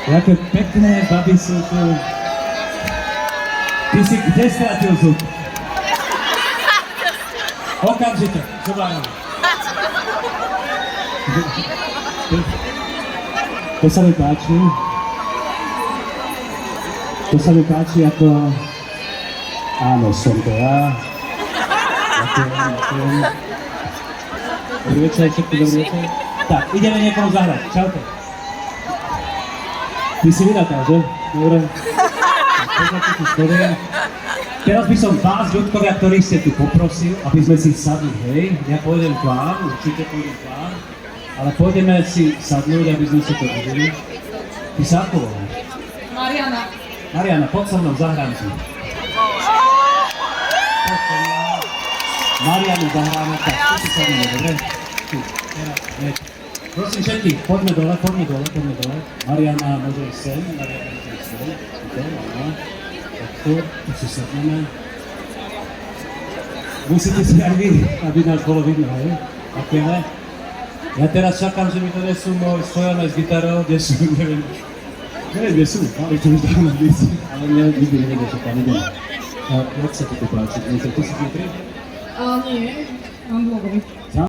Jaké pekné baby sú tu. Ty si kde stratil zub? Okamžite, zobáram. To sa mi páči. To sa mi páči ako... Áno, som to ja. Ďakujem. Dobrý večer, všetko dobrý večer. Tak, ideme niekomu zahrať. Čaute. Ty si vydatá, že? Dobre. Poznáte tu story. Teraz by som vás, ľudkovia, ktorí ste tu poprosil, aby sme si sadli, hej. Ja pôjdem k vám, určite pôjdem k vám. Ale pôjdeme si sadnúť, aby sme sa to videli. Ty sa ako voláš? Mariana. Mariana, poď so mnou, zahrám si. Poď so mnou. Marianu zahráme, tak tu si sadneme, dobre? Tu, teraz, hneď. Prosím všetkých, poďme dole. Mariana môže ísť sem, Super, áno. Tak tu si sadneme. Musíte si aj vy, aby nás bolo vidno, hej? Ďakujeme. Ja teraz čakám, že mi donesú môj spojené s gitarou, kde sú, neviem, kde sú, ale to už dávno byť, ale nikdy nevedia, že tam ideme. Jak sa ti to páči? Ty si vnútri? Nie, mám blogový.